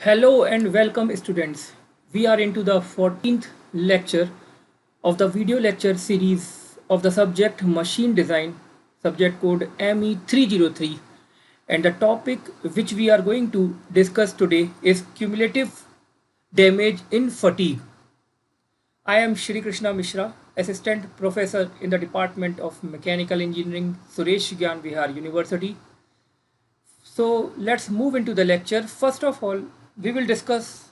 Hello and welcome students. We are into the 14th lecture of the video lecture series of the subject machine design, subject code ME303, and the topic which we are going to discuss today is cumulative damage in fatigue. I am Shri Krishna Mishra, Assistant Professor in the Department of Mechanical Engineering, Suresh Gyan Vihar University. So let's move into the lecture. First of all, we will discuss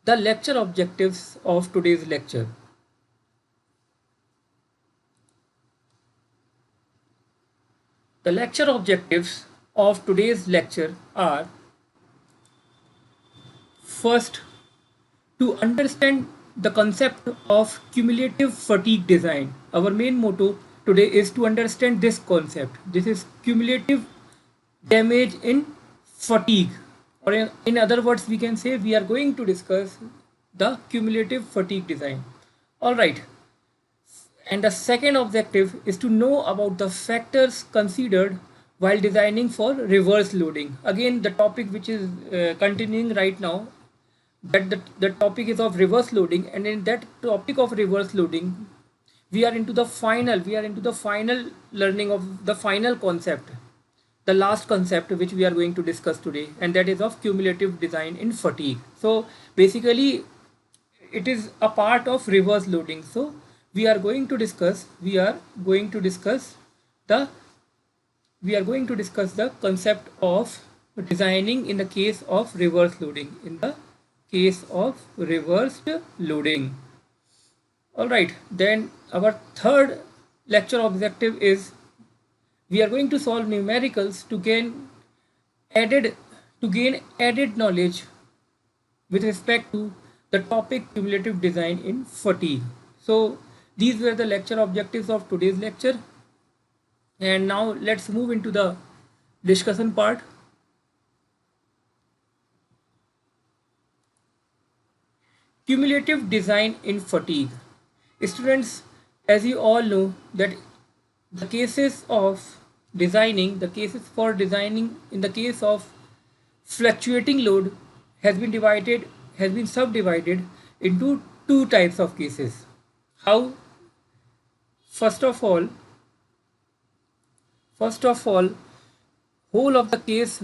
the lecture objectives of today's lecture. The lecture objectives of today's lecture are: first, to understand the concept of cumulative fatigue design. Our main motto today is to understand this concept. This is cumulative damage in fatigue, or in other words we can say we are going to discuss the cumulative fatigue design. All right, and the second objective is to know about the factors considered while designing for reverse loading. Again, the topic which is continuing right now, that the topic is of reverse loading, and in that topic of reverse loading we are into the final learning of the final concept, the last concept which we are going to discuss today, and that is of cumulative design in fatigue. So basically it is a part of reverse loading. So we are going to discuss the concept of designing in the case of reverse loading, all right, then our third lecture objective is we are going to solve numericals to added gain added knowledge with respect to the topic cumulative design in fatigue. So these were the lecture objectives of today's lecture, and now let's move into the discussion part. Cumulative design in fatigue. Students, as you all know that the cases for designing in the case of fluctuating load has been subdivided into two types of cases. How? First of all, whole of the case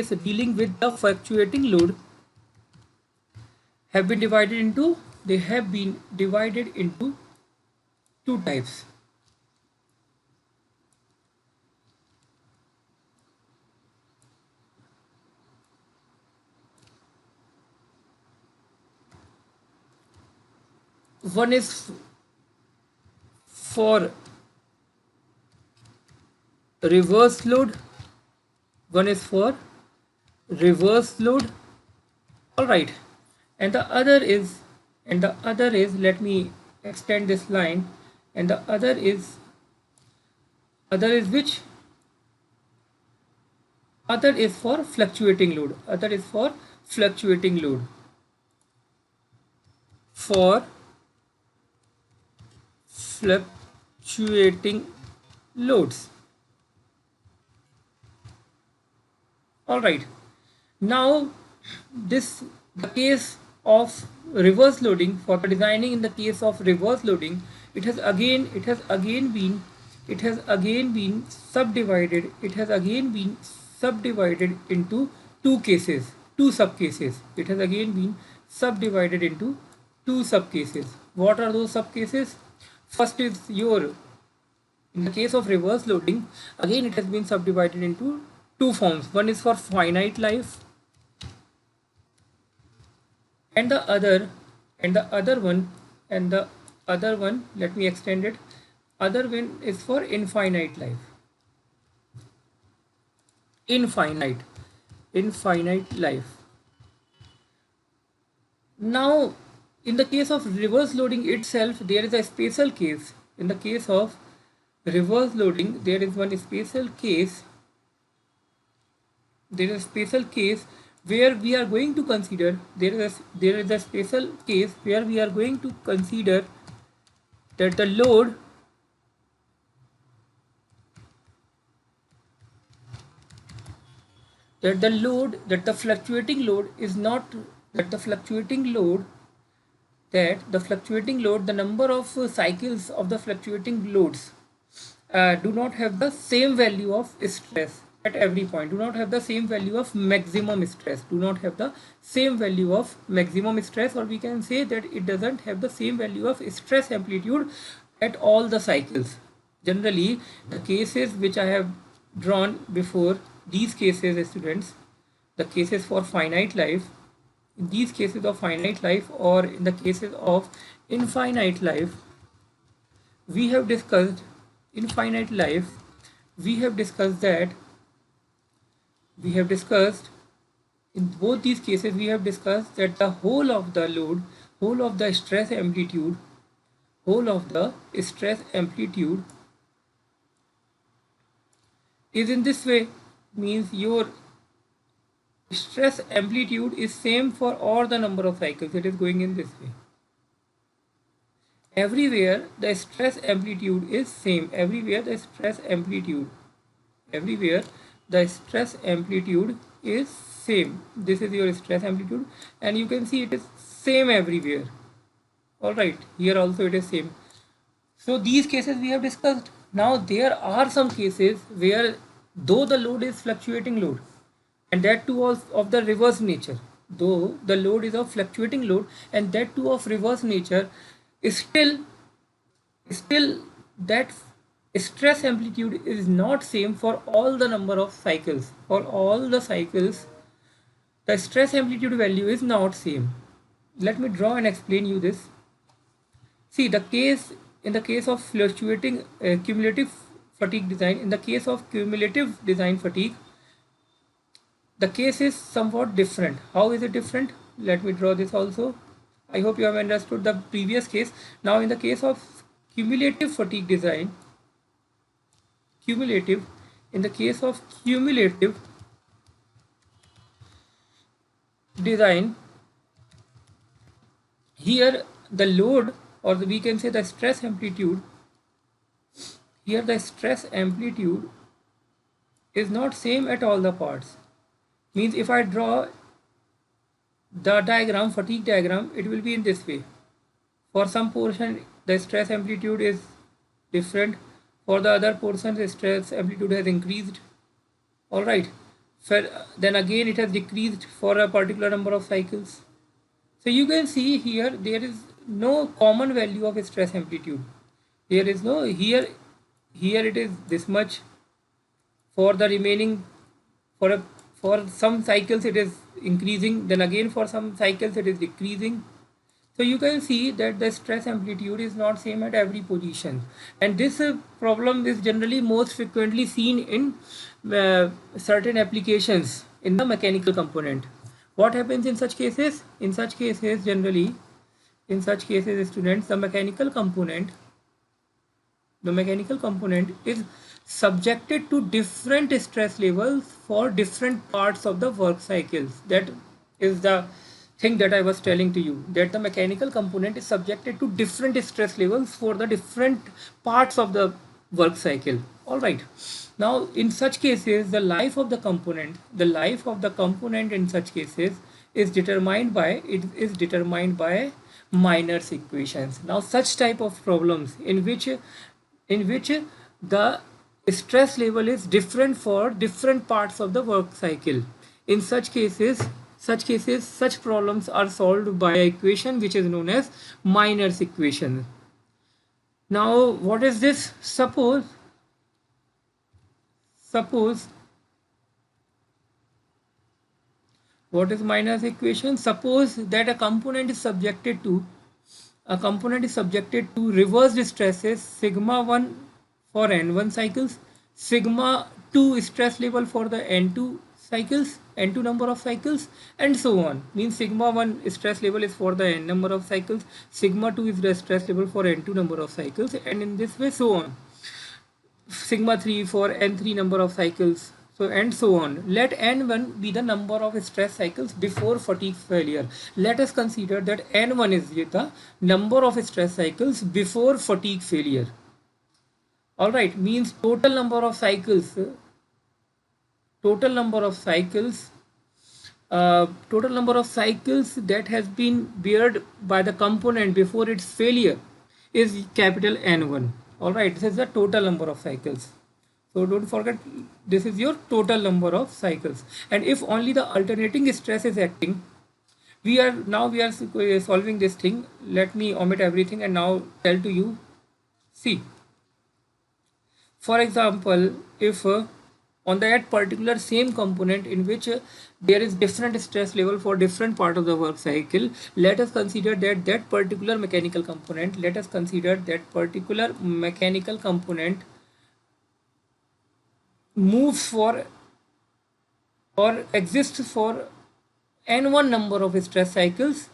dealing with the fluctuating load have been divided into two types. One is for reverse load, all right, and the other is let me extend this line, and the other is which other is for fluctuating load, for fluctuating loads. All right, now the case of reverse loading, for designing in the case of reverse loading, it has again been subdivided into two subcases. It has again been subdivided into two subcases. What are those subcases? First is in the case of reverse loading, again it has been subdivided into two forms. One is for finite life, and the other one, let me extend it, other one is for infinite life. Infinite life. Now in the case of reverse loading itself, there is a special case. In the case of reverse loading, there is one special case. There is a special case where we are going to consider that the load that the fluctuating load is not that the fluctuating load the number of cycles of the fluctuating loads do not have the same value of stress at every point, do not have the same value of maximum stress, do not have the same value of maximum stress, or we can say that it doesn't have the same value of stress amplitude at all the cycles. Generally, the cases which I have drawn before, these cases, students, the cases for finite life, in these cases of finite life or in the cases of infinite life, we have discussed infinite life, we have discussed that we have discussed in both these cases, we have discussed that the whole of the load, whole of the stress amplitude, whole of the stress amplitude is in this way, means your stress amplitude is same for all the number of cycles, it is going in this way. Everywhere the stress amplitude is same, everywhere the stress amplitude is same. This is your stress amplitude and you can see it is same everywhere. All right, here also it is same. So these cases we have discussed. Now there are some cases where though the load is fluctuating load, and that too of the reverse nature, though the load is of fluctuating load and that too of reverse nature, still that stress amplitude is not same for all the number of cycles. For all the cycles, the stress amplitude value is not same. Let me draw and explain you this. See, in the case of fluctuating cumulative fatigue design, in the case of cumulative design fatigue, the case is somewhat different. How is it different? Let me draw this also. I hope you have understood the previous case. Now in the case of cumulative fatigue design, in the case of cumulative design, here the load, or we can say the stress amplitude, here the stress amplitude is not same at all the parts. Means if I draw the diagram, fatigue diagram, it will be in this way. For some portion the stress amplitude is different, for the other portion the stress amplitude has increased. All right, then again it has decreased for a particular number of cycles. So you can see here there is no common value of stress amplitude. There is no, here it is this much, for the remaining, for some cycles it is increasing, then again for some cycles it is decreasing. So you can see that the stress amplitude is not same at every position, and this problem is generally most frequently seen in certain applications in the mechanical component. What happens in such cases? In such cases, generally, in such cases, students, the mechanical component is subjected to different stress levels for different parts of the work cycles. That is the thing that I was telling to you, that the mechanical component is subjected to different stress levels for the different parts of the work cycle. All right. Now in such cases, the life of the component in such cases is determined by Miner's equations. Now such type of problems in which the stress level is different for different parts of the work cycle, in such cases such problems are solved by an equation which is known as Miner's equation. Now what is this? Suppose what is Miner's equation? Suppose that a component is subjected to reversed stresses sigma 1 for n1 cycles, sigma 2 stress level for the n2 cycles, n2 number of cycles, and so on. Means sigma 1 stress level is for the n number of cycles, sigma 2 is the stress level for n2 number of cycles, and in this way so on. Sigma 3 for n3 number of cycles, so and so on. Let n1 be the number of stress cycles before fatigue failure. Let us consider that n1 is the number of stress cycles before fatigue failure. All right, means total number of cycles total number of cycles that has been bared by the component before its failure is capital N1. All right, this is the total number of cycles. So don't forget, this is your total number of cycles. And if only the alternating stress is acting, we are solving this thing. Let me omit everything and now tell to you. See, for example, if on that particular same component in which there is different stress level for different part of the work cycle, let us consider that particular mechanical component, moves for or exists for n1 number of stress cycles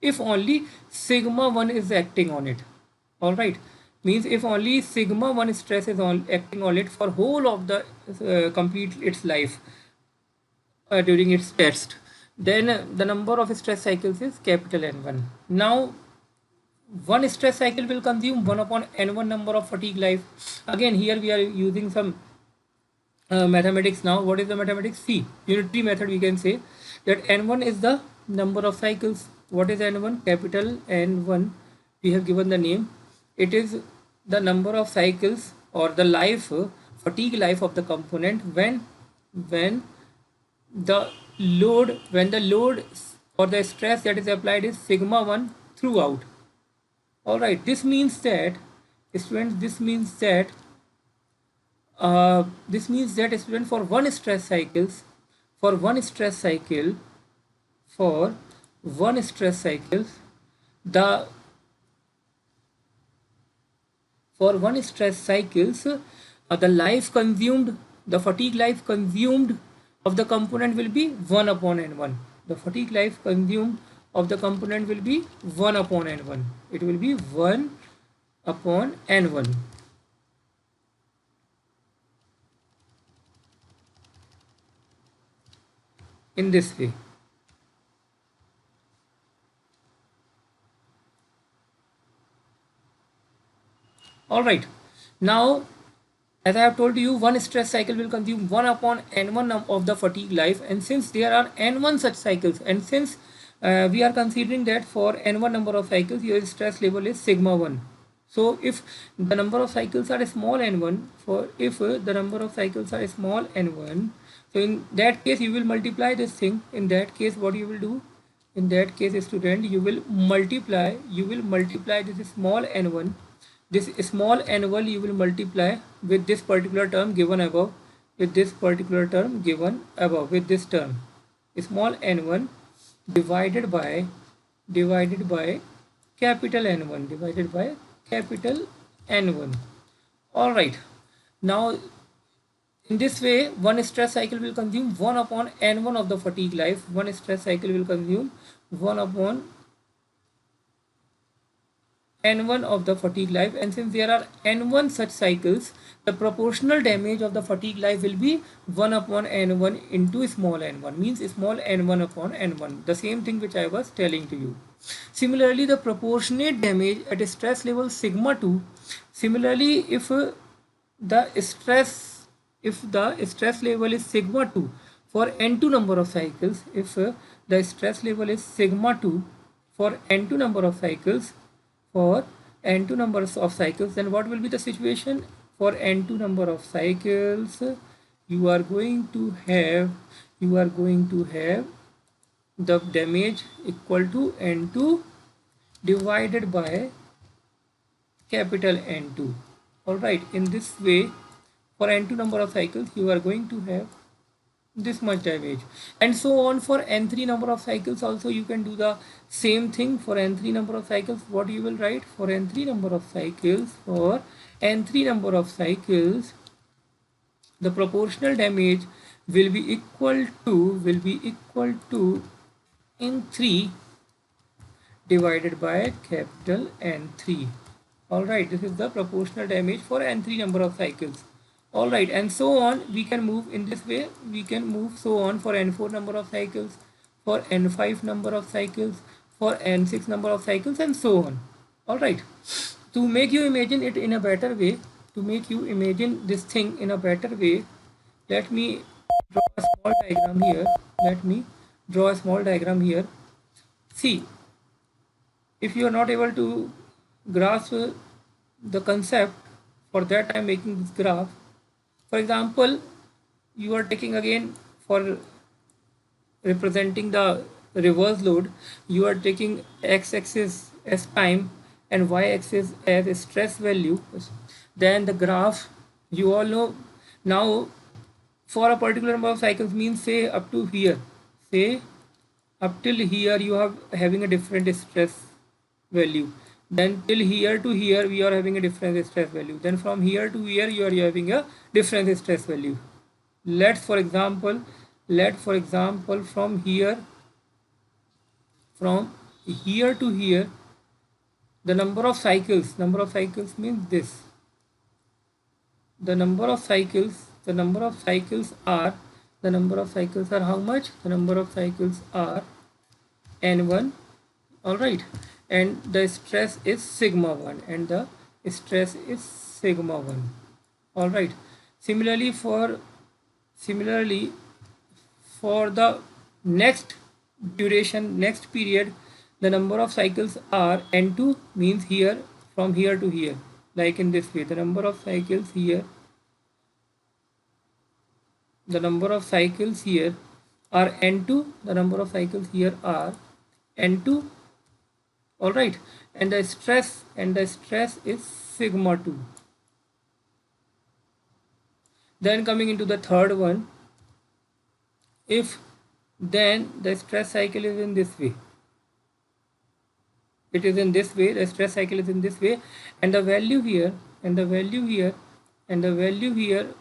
if only sigma 1 is acting on it. All right, means if only sigma 1 stress is acting on it for whole of the complete its life during its test, then the number of stress cycles is capital N1. Now one stress cycle will consume 1 upon n1 number of fatigue life. Again, here we are using some mathematics. Now what is the mathematics? See, unitary method, we can say that n1 is the number of cycles. What is n1? Capital N1, we have given the name. It is the number of cycles or the life, fatigue life of the component when the load or the stress that is applied is sigma 1 throughout. All right, this means that students, student, for one stress cycle, the life consumed, the fatigue life consumed of the component will be 1 upon n1. The fatigue life consumed of the component will be 1 upon n1. It will be 1 upon n1. In this way. All right, now as I have told you, one stress cycle will consume 1 upon n1 of the fatigue life, and since there are n1 such cycles, and since we are considering that for n1 number of cycles your stress level is sigma 1. So if the number of cycles are small n1, so in that case you will multiply this thing. In that case, what you will do? In that case, student, you will multiply this small n1, this small n1 you will multiply with this particular term given above, with this term small n1 divided by capital N1, All right, now in this way one stress cycle will consume 1 upon n1 of the fatigue life. One stress cycle will consume 1 upon n1 of the fatigue life, and since there are n1 such cycles, the proportional damage of the fatigue life will be 1 upon n1 into small n1, means small n1 upon n1, the same thing which I was telling to you. Similarly, the proportionate damage at a stress level sigma 2, similarly if the stress level is sigma 2 for n2 number of cycles, if the stress level is sigma 2 for n2 number of cycles, then what will be the situation? For n2 number of cycles, you are going to have the damage equal to n2 divided by capital N2. All right, in this way for n2 number of cycles you are going to have this much damage, and so on. For n3 number of cycles also you can do the same thing. For n3 number of cycles, what you will write? For n3 number of cycles, the proportional damage will be equal to n3 divided by capital N3. All right, this is the proportional damage for n3 number of cycles. All right, and so on. We can move in this way. We can move so on for n4 number of cycles, for n5 number of cycles, for n6 number of cycles, and so on. All right, to make you imagine it in a better way, this thing in a better way, let me draw a small diagram here. Let me draw a small diagram here. See, if you are not able to grasp the concept, for that I am making this graph. For example, you are taking again for representing the reverse load, you are taking x-axis as time and y-axis as a stress value. Then the graph, you all know now, for a particular number of cycles means say up to here, say up till here you are having a different stress value, then till here to here we are having a different stress value, then from here to here you are having a different stress value. Let for example from here to here, the number of cycles means this, the number of cycles are how much? The number of cycles are n1, all right, and the stress is sigma 1, all right. Similarly for the next duration, next period, the number of cycles are n2, means here from here to here, like in this way, the number of cycles here are n2, the number of cycles here are n2, all right, and the stress is sigma 2. Then coming into the third one, if then the stress cycle is in this way, the stress cycle is in this way, and the value here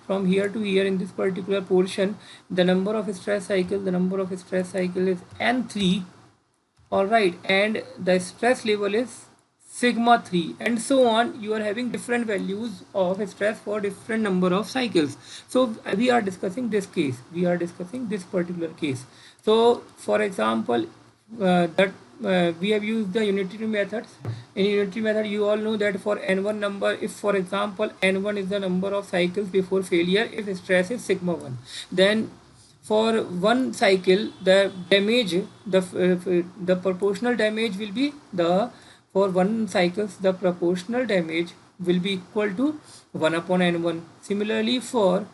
from here to here in this particular portion, the number of stress cycle is n3, all right, and the stress level is sigma 3, and so on. You are having different values of stress for different number of cycles. So we are discussing this particular case. So for example, we have used the unitary methods. In unitary method, you all know that for n1 number, if for example n1 is the number of cycles before failure, if stress is sigma 1, then for one cycle the damage, the proportional damage will be for one cycles the proportional damage will be equal to 1 upon n1. Similarly for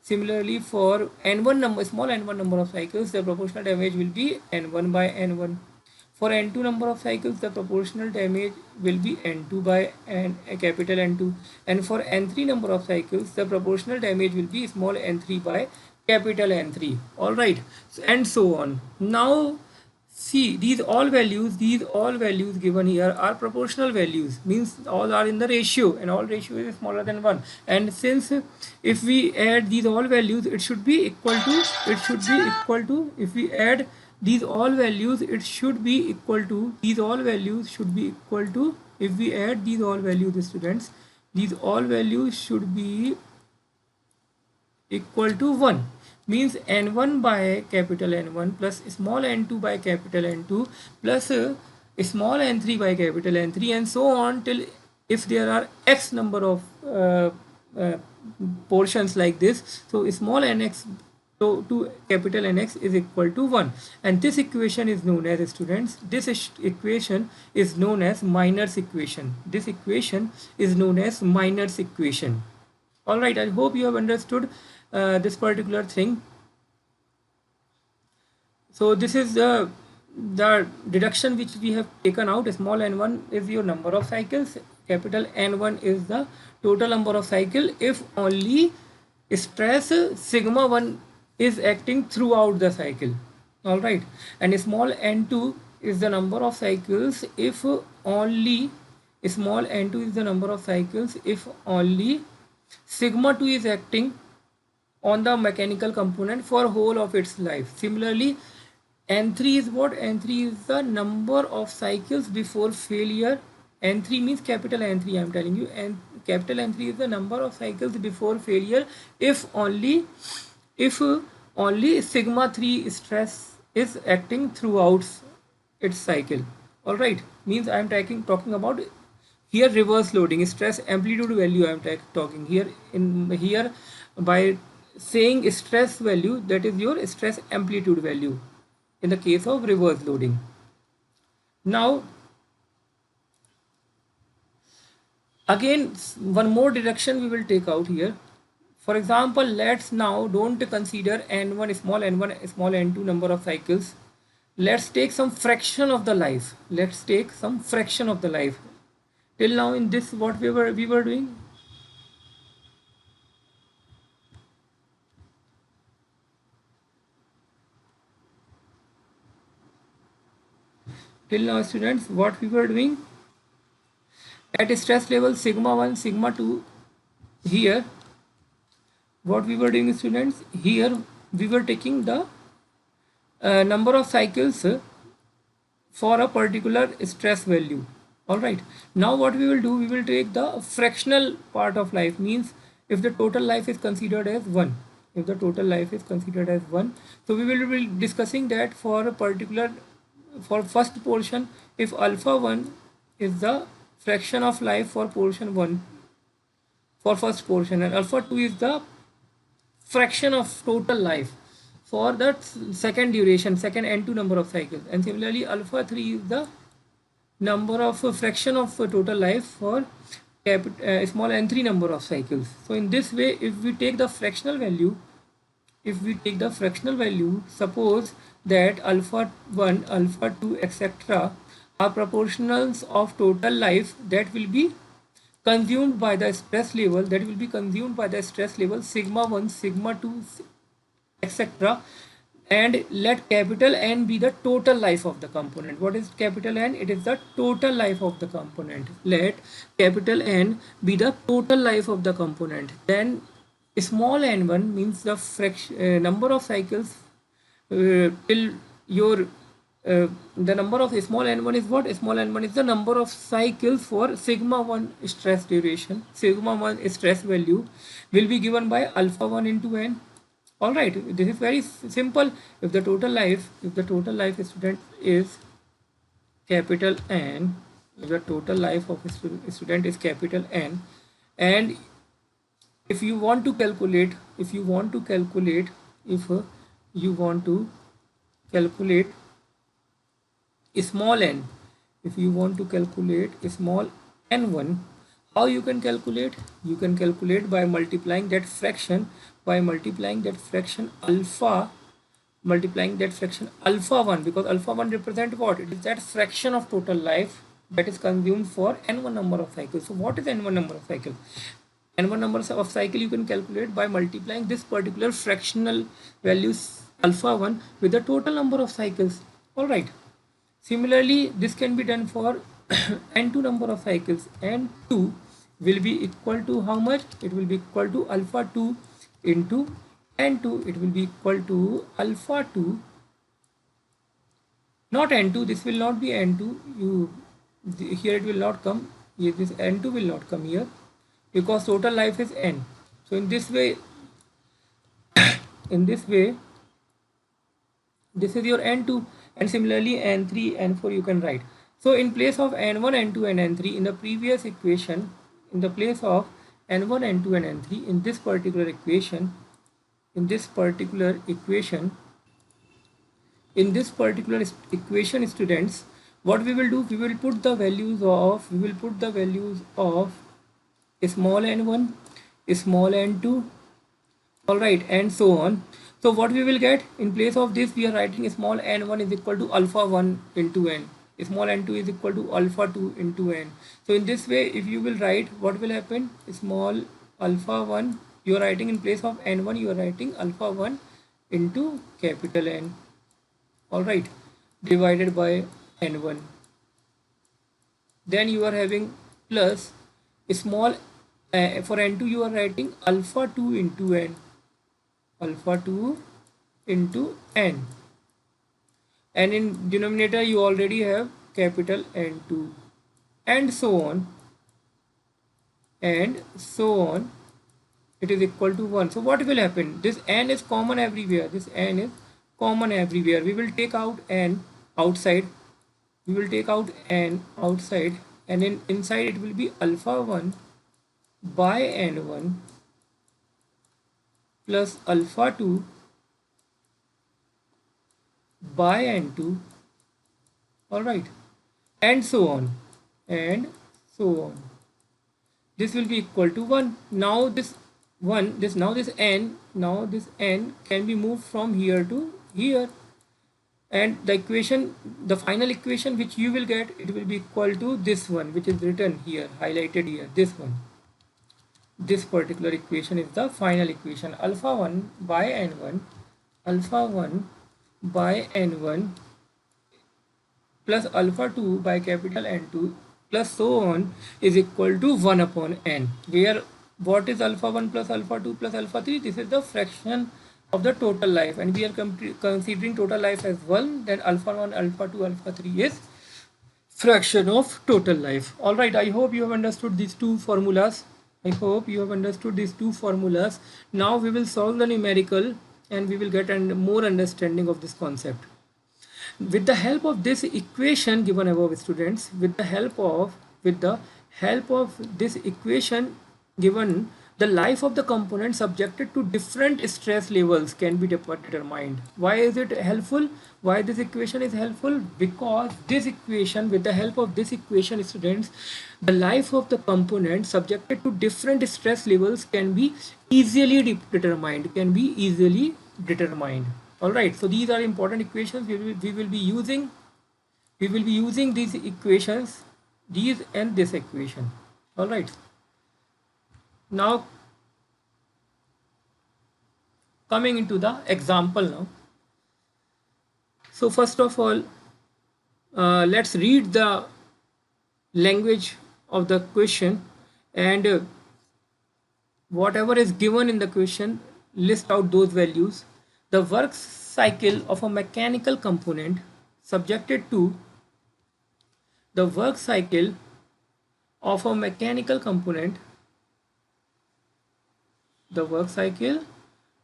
n1 number, small n1 number of cycles, the proportional damage will be n1 by n1. For n2 number of cycles, the proportional damage will be n2 by capital N2, and for n3 number of cycles, the proportional damage will be small n3 by capital N3, all right, and so on. Now see, these all values given here are proportional values, means all are in the ratio, and all ratio is smaller than 1, and since if we add these all values, it should be equal to if we add these all values, it should be equal to if we add these all values, students, these all values should be equal to 1, means n1 by capital N1 plus small n2 by capital N2 plus small n3 by capital N3, and so on till if there are x number of portions like this, so small nx to capital Nx is equal to 1, and this equation is known as, students, equation is known as Minor's equation. This equation is known as Minor's equation. All right, I hope you have understood this particular thing. So this is the deduction which we have taken out. Small n1 is your number of cycles, capital N1 is the total number of cycle if only stress sigma 1 is acting throughout the cycle, all right, and small n2 is the number of cycles if only sigma 2 is acting on the mechanical component for whole of its life. Similarly, n3 is what? N3 is the number of cycles before failure. N3 means capital N3, I am telling you, and capital N3 is the number of cycles before failure if only sigma 3 stress is acting throughout its cycle, all right, means I am talking about here reverse loading, stress amplitude value I am talking here by saying stress value, that is your stress amplitude value in the case of reverse loading. Now again, one more direction we will take out here. For example, let's now don't consider n1 small n2 number of cycles. Let's take some fraction of the life. Let's take some fraction of the life. Till now in this, what we were doing. Till now, students, what we were doing at stress level sigma 1, sigma 2, here what we were doing, students, here we were taking the number of cycles for a particular stress value. All right, now what we will do, we will take the fractional part of life, means if the total life is considered as 1, if the total life is considered as 1, so we will be discussing that for a particular, for first portion, if alpha 1 is the fraction of life for portion 1, for first portion, and alpha 2 is the fraction of total life for that second duration, second n2 number of cycles, and similarly alpha 3 is the number of fraction of total life for small n3 number of cycles. So in this way, if we take the fractional value, suppose that alpha 1, alpha 2, etc. are proportionals of total life that will be consumed by the stress level, sigma 1, sigma 2, etc. And let capital N be the total life of the component. What is capital N? It is the total life of the component. Let capital N be the total life of the component. Then small n1 means the number of cycles till your the number of small n1 is what? Small n1 is the number of cycles for sigma 1 stress duration. Sigma 1 stress value will be given by alpha 1 into n. All right, this is very simple. If the total life student is capital N, if the total life of a student is capital N, and if you want to calculate small n, if you want to calculate small n1, how you can calculate? You can calculate by multiplying that fraction alpha, alpha 1, because alpha 1 represent what? It is that fraction of total life that is consumed for n1 number of cycles. So what is n1 number of cycles? N1 number of cycle you can calculate by multiplying this particular fractional values alpha 1 with the total number of cycles. All right. Similarly, this can be done for n2 number of cycles. N2 will be equal to how much? It will be equal to alpha 2 into n2. It will be equal to alpha 2, not n2. This will not be n2. Here it will not come. Here this n2 will not come here, because total life is n. So in this way, this is your n2, and similarly n3, n4 you can write. So in place of n1, n2 and n3 in the previous equation, in the place of n1, n2 and n3 in this particular equation, students, what we will do, we will put the values of small n1, small n2, all right, and so on. So what we will get, in place of this we are writing small n1 is equal to alpha 1 into n, small n2 is equal to alpha 2 into n. So in this way, if you will write, what will happen? Small alpha 1, you are writing in place of n1, you are writing alpha 1 into capital N, all right, divided by n1. Then you are having plus small for n2 you are writing alpha 2 into n, and in denominator you already have capital N2, and so on, it is equal to 1. So what will happen? This n is common everywhere. We will take out n outside. And inside it will be alpha 1 by n1 plus alpha 2 by n2, all right, and so on, and so on. This will be equal to 1. Now this 1, this now this n, now this n can be moved from here to here, and the equation, the final equation which you will get, it will be equal to this one which is written here, highlighted here, this one. This particular equation is the final equation, alpha 1 by n1, alpha 1 by n1 plus alpha 2 by capital N2 plus so on is equal to 1 upon n, where what is alpha 1 plus alpha 2 plus alpha 3? This is the fraction of the total life, and we are considering total life as 1, then alpha 1, alpha 2, alpha 3 is fraction of total life. All right, I hope you have understood these two formulas. I hope you have understood these two formulas. Now we will solve the numerical and we will get more understanding of this concept. With the help of this equation given above, students, with the help of this equation given, the life of the component subjected to different stress levels can be determined. Why is it helpful? Why this equation is helpful? Because this equation, with the help of this equation, students, the life of the component subjected to different stress levels can be easily determined, all right, so these are important equations. We will be using these equations, these and this equation. All right, now coming into the example now. So first of all, let's read the language of the question, and whatever is given in the question, list out those values. The work cycle of a mechanical component subjected to the work cycle of a mechanical component, the work cycle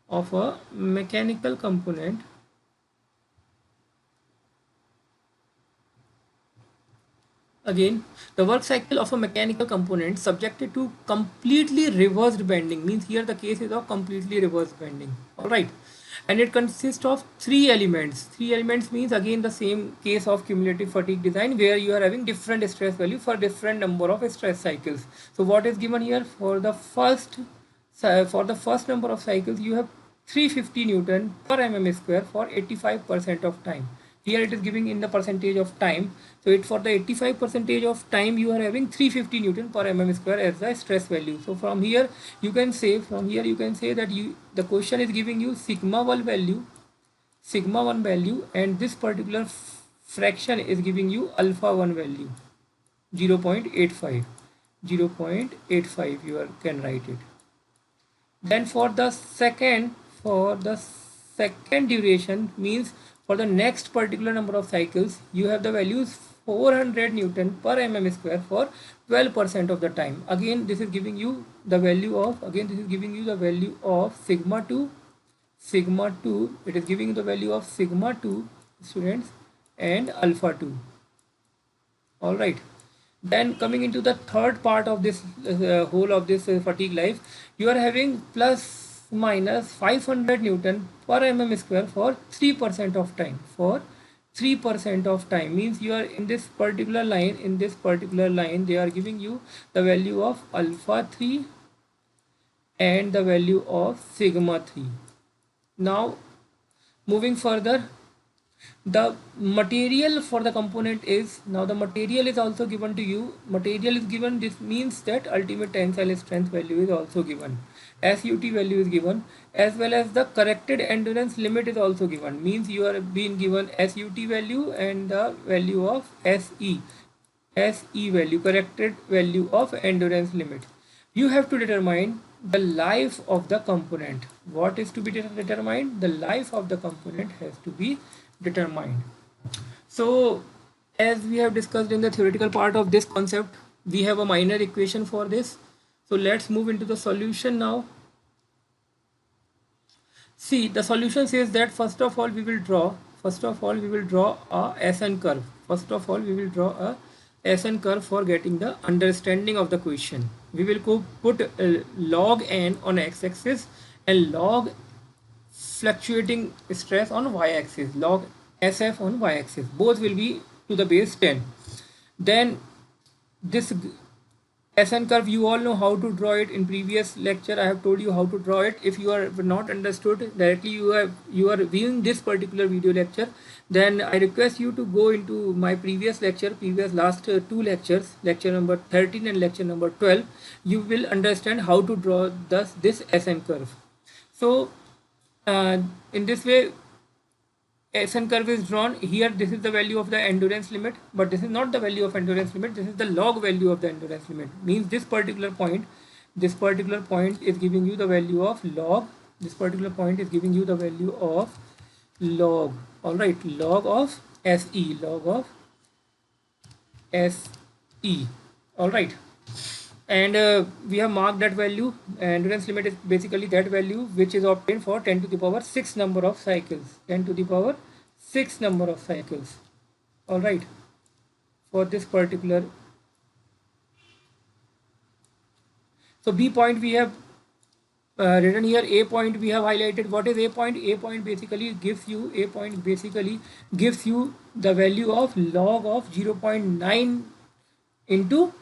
of a mechanical component again, the work cycle of a mechanical component subjected to completely reversed bending, means here the case is of completely reversed bending, all right, and it consists of three elements. Three elements means again the same case of cumulative fatigue design, where you are having different stress value for different number of stress cycles. So what is given here? For the first number of cycles, you have 350 Newton per mm square for 85% of time. Here it is giving in the percentage of time. So it, for the 85% of time, you are having 350 Newton per mm square as the stress value. So from here you can say that the question is giving you sigma 1 value, and this particular fraction is giving you alpha 1 value 0.85. You can write it. Then for the second duration, means for the next particular number of cycles, you have the values 400 Newton per mm square for 12% of the time. Again this is giving you the value of sigma 2. It is giving you the value of sigma 2, students, and alpha 2. all right, then coming into the third part of this whole of this fatigue life, you are having plus minus 500 Newton per mm square for 3% of time. For 3% of time means you are in this particular line, they are giving you the value of alpha 3 and the value of sigma 3. Now moving further, the material for the component is, now the material is also given to you. Material is given, this means that ultimate tensile strength value is also given, SUT value is given, as well as the corrected endurance limit is also given, means you are being given SUT value and the value of SE value, corrected value of endurance limit. You have to determine the life of the component. What is to be determined? The life of the component has to be determined. So as we have discussed in the theoretical part of this concept, we have a minor equation for this. So let's move into the solution now. See, the solution says that first of all we will draw a SN curve. SN curve for getting the understanding of the question. We will put log n on x-axis and log fluctuating stress on y-axis, log SF on y-axis. Both will be to the base 10. Then this SN curve, you all know how to draw it. In previous lecture I have told you how to draw it. If you are not understood directly, you are viewing this particular video lecture, then I request you to go into my previous last two lectures, lecture number 13 and lecture number 12. You will understand how to draw this SN curve. So in this way SN curve is drawn here. This is the value of the endurance limit, but this is not the value of endurance limit. This is the log value of the endurance limit. Means this particular point is giving you the value of log. This particular point is giving you the value of log. All right, log of SE, log of SE. All right. And we have marked that value. Endurance limit is basically that value which is obtained for 10 to the power 6 number of cycles. 10 to the power 6 number of cycles. All right, for this particular. So B point we have written here. A point we have highlighted. What is A point? A point basically gives you the value of log of 0.9 into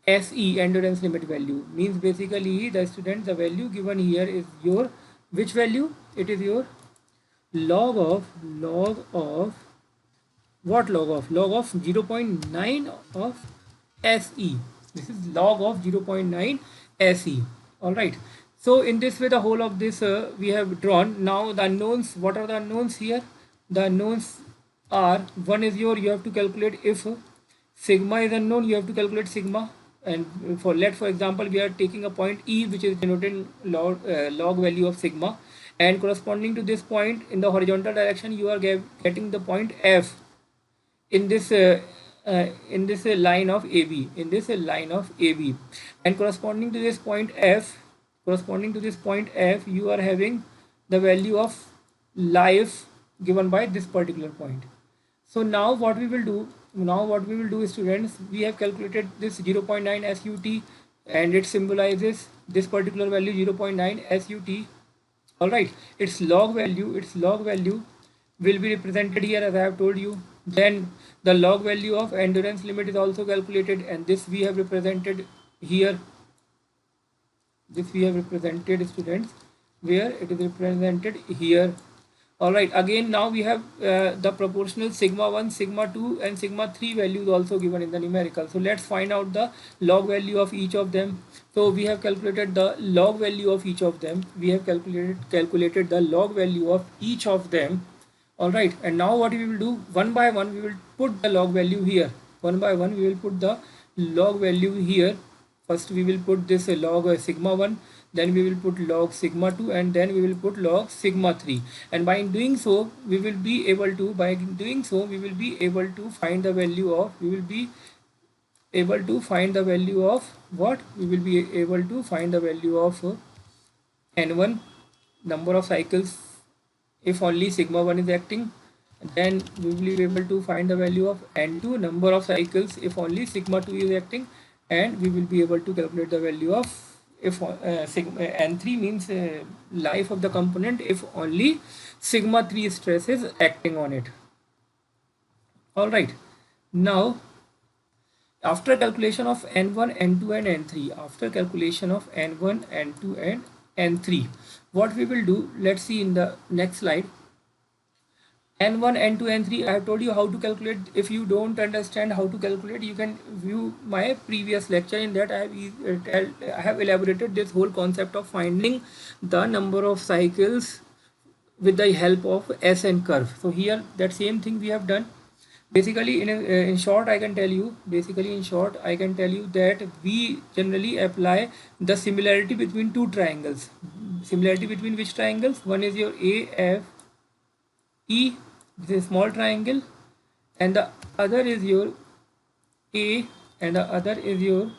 SE, endurance limit value. Means basically the value given here is your which value? It is your log of what? Log of 0.9 of SE. This is log of 0.9 SE. All right. So in this way the whole of this we have drawn. Now the unknowns. What are the unknowns here? The unknowns are, one is you have to calculate if sigma is unknown, you have to calculate sigma. And for example we are taking a point E which is denoted log value of sigma, and corresponding to this point in the horizontal direction you are getting the point F in this line of AB, and corresponding to this point F you are having the value of life given by this particular point. So now what we will do students, we have calculated this 0.9 SUT and it symbolizes this particular value 0.9 SUT. All right, its log value will be represented here as I have told you. Then the log value of endurance limit is also calculated, and this we have represented here. This we have represented students, where it is represented here. All right, again now we have the proportional sigma 1, sigma 2 and sigma 3 values also given in the numerical. So let's find out the log value of each of them. So we have calculated the log value of each of them. We have calculated the log value of each of them. All right, and now what we will do, one by one we will put the log value here. One by one we will put the log value here. First we will put this log sigma 1, then we will put log sigma 2, and then we will put log sigma 3. And by doing so we will be able to find the value of what? We will be able to find the value of N1, number of cycles if only sigma 1 is acting. Then we will be able to find the value of N2, number of cycles if only sigma 2 is acting. And we will be able to calculate the value of if sigma N3 means life of the component if only sigma 3 stress is acting on it. All right, now after calculation of N1, N2 and N3, what we will do, let's see in the next slide. N1, N2, N3, I have told you how to calculate. If you don't understand how to calculate, you can view my previous lecture. In that I have elaborated this whole concept of finding the number of cycles with the help of SN curve. So here that same thing we have done. Basically in short I can tell you that we generally apply the similarity between two triangles. Similarity between which triangles? One is your AFE, this is a small triangle, and the other is your A, and the other is your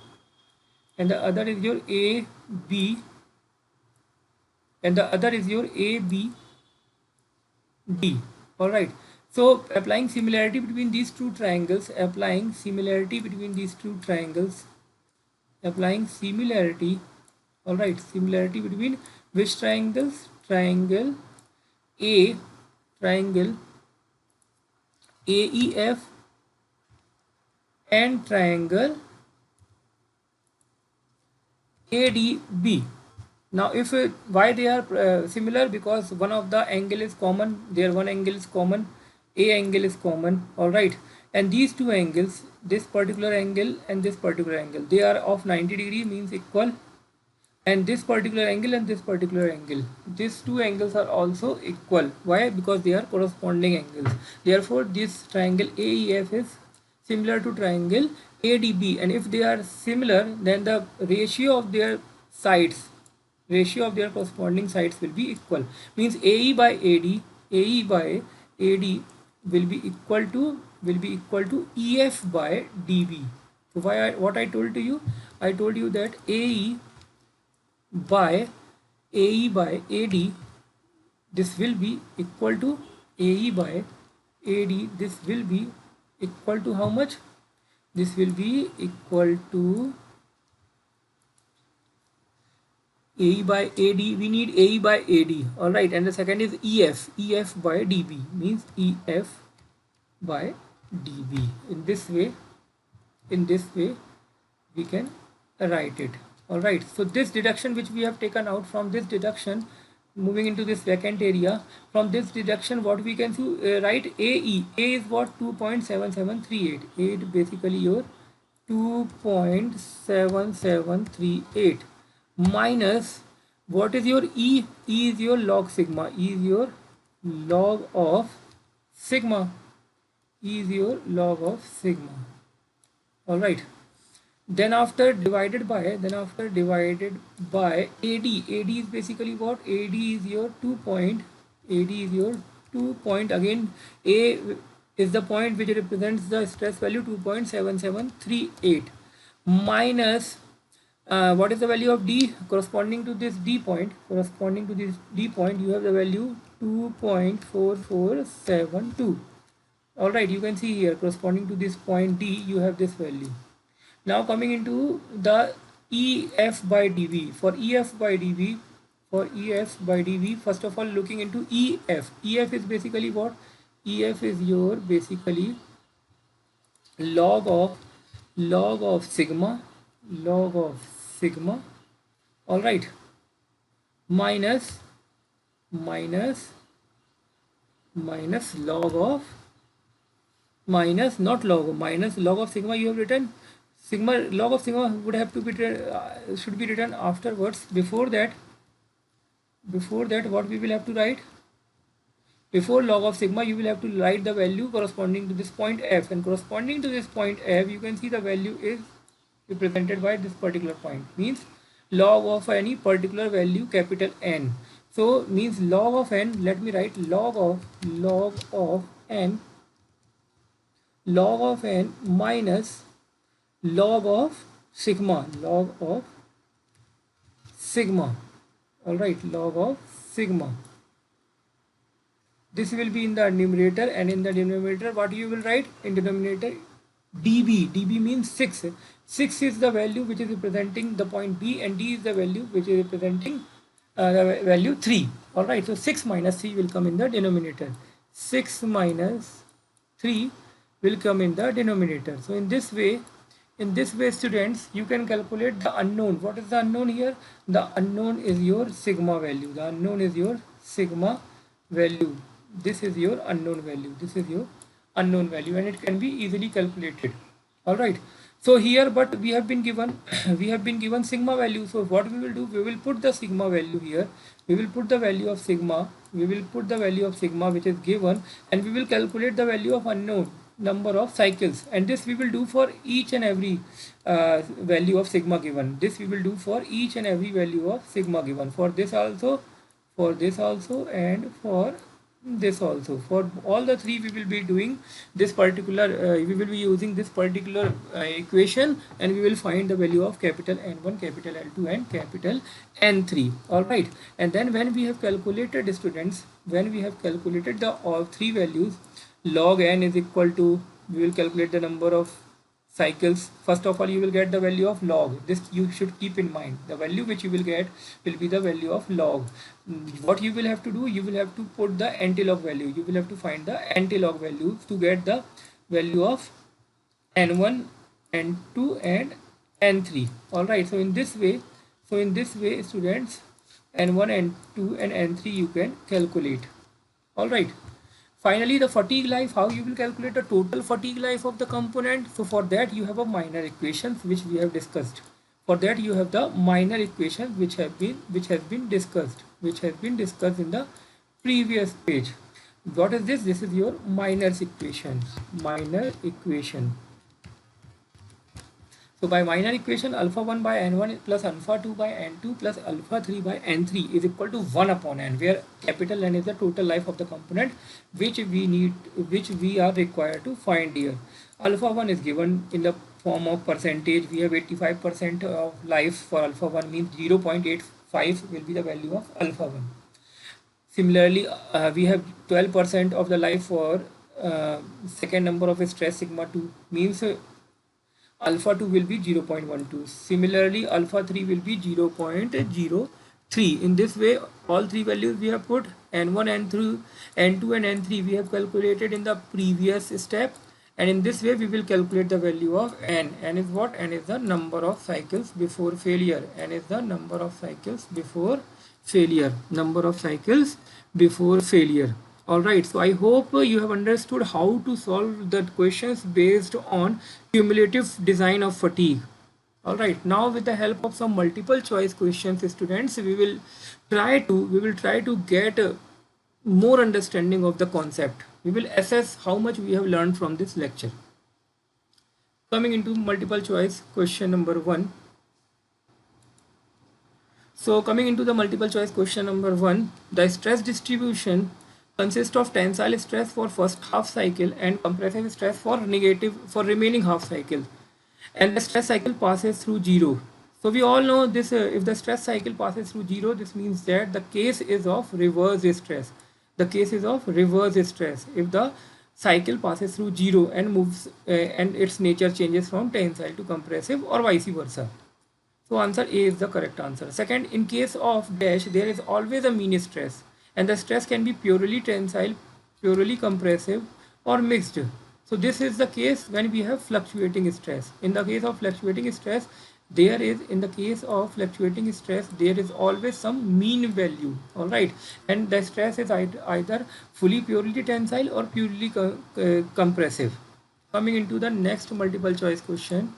AB, and the other is your ABD. All right, so applying similarity between these two triangles, applying similarity, all right, similarity between Which triangles? Triangle A, triangle AEF, and triangle ADB. Now if why they are similar? Because one of the angle is common, their one angle is common, A angle is common, all right, and these two angles, this particular angle and this particular angle, they are of 90 degree, means equal, and this particular angle and this particular angle, these two angles are also equal. Why? Because they are corresponding angles. Therefore this triangle AEF is similar to triangle ADB, and if they are similar, then the ratio of their sides, ratio of their corresponding sides will be equal. Means AE by AD, AE by AD will be equal to EF by DB. So what I told to you, I told you that by AE by AD, this will be equal to AE by AD, this will be equal to how much? This will be equal to AE by AD, we need AE by AD, all right, and the second is EF, EF by DB, means EF by DB. In this way we can write it, all right. So this deduction which we have taken out, from this deduction, moving into this vacant area, from this deduction what we can write, AE, A is what? 2.7738, A is basically your 2.7738 minus what is your E? E is your log sigma, E is your log of sigma, E is your log of sigma, all right. Then after divided by AD, AD is basically what? AD is your 2 point, AD is your 2 point, again A is the point which represents the stress value 2.7738 minus what is the value of D? Corresponding to this D point, you have the value 2.4472, all right. You can see here, corresponding to this point D, you have this value. Now coming into the EF by dV. For EF by dV, first of all looking into EF. EF is basically what? EF is your basically log of sigma, all right, minus log of, minus not log, minus log of sigma you have written. Sigma, log of sigma would have to be should be written afterwards. Before that what we will have to write? Before log of sigma you will have to write the value corresponding to this point F, and corresponding to this point F you can see the value is represented by this particular point, means log of any particular value capital N. So means log of n, let me write log of n minus log of sigma, all right, log of sigma. This will be in the numerator, and in the denominator what you will write? In denominator dB. dB means 6. 6 is the value which is representing the point B, and D is the value which is representing the value 3, all right. So 6 minus 3 will come in the denominator, 6 minus 3 will come in the denominator. So in this way students, you can calculate the unknown. What is the unknown here? The unknown is your sigma value. The unknown is your sigma value. This is your unknown value. This is your unknown value, and it can be easily calculated, all right. So here, but we have been given sigma value. So what we will do, we will put the sigma value here, we will put the value of sigma, which is given, and we will calculate the value of unknown number of cycles, and this we will do for each and every value of sigma given. This we will do for each and every value of sigma given, for this also, and for this also. For all the three we will be doing this particular we will be using this particular equation, and we will find the value of capital N1, capital L2, and capital N3, all right. And then when we have calculated, students, when we have calculated the all three values, log n is equal to, we will calculate the number of cycles, first of all you will get the value of log. This you should keep in mind. The value which you will get will be the value of log. What you will have to do, you will have to put the antilog value. You will have to find the antilog value to get the value of n1, n2 and n3. All right, so in this way, students, n1, n2 and n3 you can calculate. All right. Finally, the fatigue life, how you will calculate the total fatigue life of the component. So for that you have a minor equations which we have discussed. For that you have the minor equations which has been discussed in the previous page. What is this? This is your minor equation. So by minor equation, alpha 1 by n1 plus alpha 2 by n2 plus alpha 3 by n3 is equal to 1 upon n, where capital N is the total life of the component which we are required to find here. Alpha 1 is given in the form of percentage. We have 85% of life for alpha 1, means 0.85 will be the value of alpha 1. Similarly, we have 12% of the life for second number of stress sigma 2, means alpha 2 will be 0.12. Similarly, alpha 3 will be 0.03. In this way, all three values we have put, n1, n2 and n3 we have calculated in the previous step, and in this way we will calculate the value of n. N is what? N is the number of cycles before failure. N is the number of cycles before failure. All right, so I hope you have understood how to solve the questions based on cumulative design of fatigue. All right, now with the help of some multiple choice questions, students, we will try to get more understanding of the concept. We will assess how much we have learned from this lecture. Coming into multiple choice question number 1. So coming into the multiple choice question number 1, the stress distribution consists of tensile stress for first half cycle and compressive stress for remaining half cycle, and the stress cycle passes through 0. So we all know this, if the stress cycle passes through 0, this means that the case is of reverse stress. If the cycle passes through 0 and moves and its nature changes from tensile to compressive or vice versa. So answer A is the correct answer. Second, in case of dash, there is always a mean stress, and the stress can be purely tensile, purely compressive or mixed. So this is the case when we have fluctuating stress. In the case of fluctuating stress, there is always some mean value. All right, and the stress is either purely tensile or purely compressive. Coming into the next multiple choice question.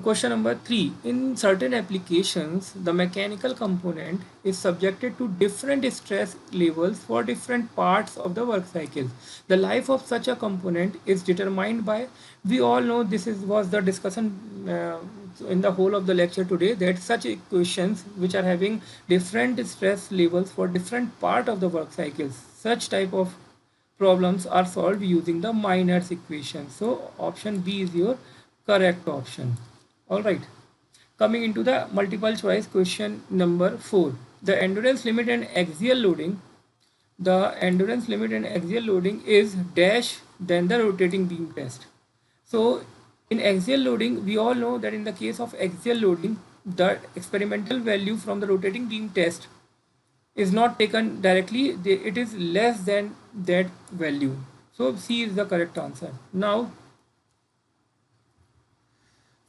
Question number 3. In certain applications, the mechanical component is subjected to different stress levels for different parts of the work cycle. The life of such a component is determined by, we all know this was the discussion in the whole of the lecture today, that such equations which are having different stress levels for different part of the work cycles, such type of problems are solved using the Minors equation. So option B is your correct option. All right, coming into the multiple choice question number 4. The endurance limit and axial loading. The endurance limit and axial loading is dash than the rotating beam test. So in axial loading, we all know that in the case of axial loading, the experimental value from the rotating beam test is not taken directly, it is less than that value. So C is the correct answer. Now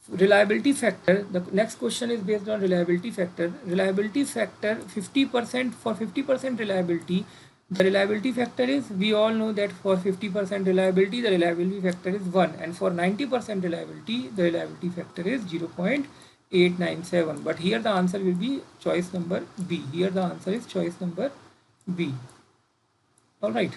reliability factor, the next question is based on reliability factor. 50%, for 50% reliability, the reliability factor is, we all know that for 50% reliability the reliability factor is 1, and for 90% reliability the reliability factor is 0.897. but here the answer will be choice number B. All right,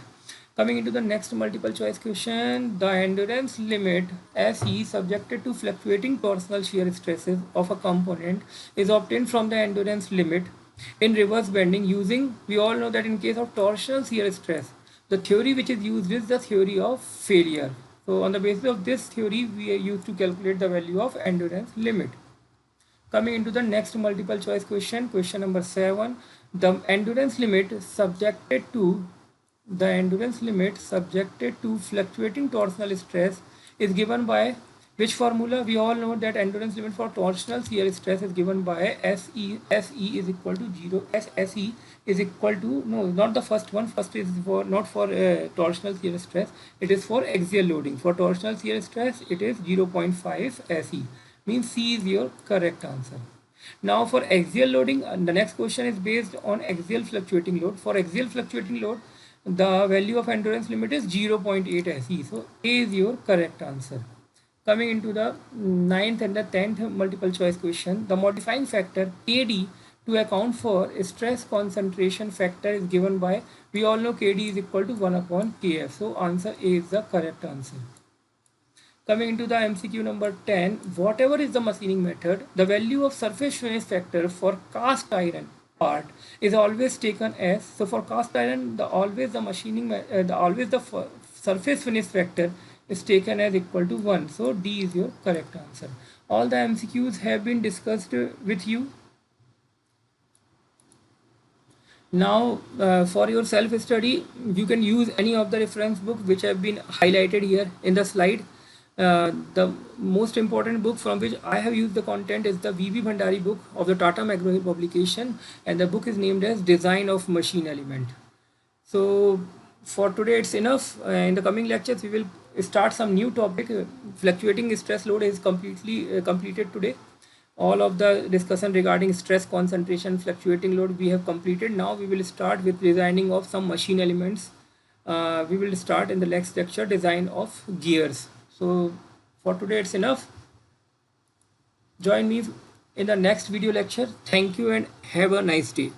coming into the next multiple choice question. The endurance limit SE subjected to fluctuating torsional shear stresses of a component is obtained from the endurance limit in reverse bending using, we all know that in case of torsional shear stress, the theory which is used is the theory of failure. So on the basis of this theory, we are used to calculate the value of endurance limit. Coming into the next multiple choice question, question number 7. The endurance limit subjected to fluctuating torsional stress is given by Which formula? We all know that endurance limit for torsional shear stress is given by SE is equal to 0. SE is equal to, no, not the first one. First is for, not for torsional shear stress. It is for axial loading. For torsional shear stress, it is 0.5 SE. Means C is your correct answer. Now for axial loading, the next question is based on axial fluctuating load. For axial fluctuating load, the value of endurance limit is 0.8 SE. So A is your correct answer. Coming into the ninth and the 10th multiple choice question, the modifying factor KD to account for stress concentration factor is given by, we all know KD is equal to 1 upon KF. So answer A is the correct answer. Coming into the MCQ number 10, whatever is the machining method, the value of surface finish factor for cast iron part is always taken as, so for cast iron, always the surface finish factor is taken as equal to 1. So D is your correct answer. All the MCQs have been discussed with you. Now for your self study, you can use any of the reference book which have been highlighted here in the slide. The most important book from which I have used the content is the V.B. Bhandari book of the Tata McGraw publication, and the book is named as Design of Machine Element. So for today it's enough. In the coming lectures we will start some new topic. Fluctuating stress load is completely completed today. All of the discussion regarding stress concentration, fluctuating load we have completed. Now we will start with designing of some machine elements. We will start in the next lecture design of gears. So for today it's enough. Join me in the next video lecture. Thank you and have a nice day.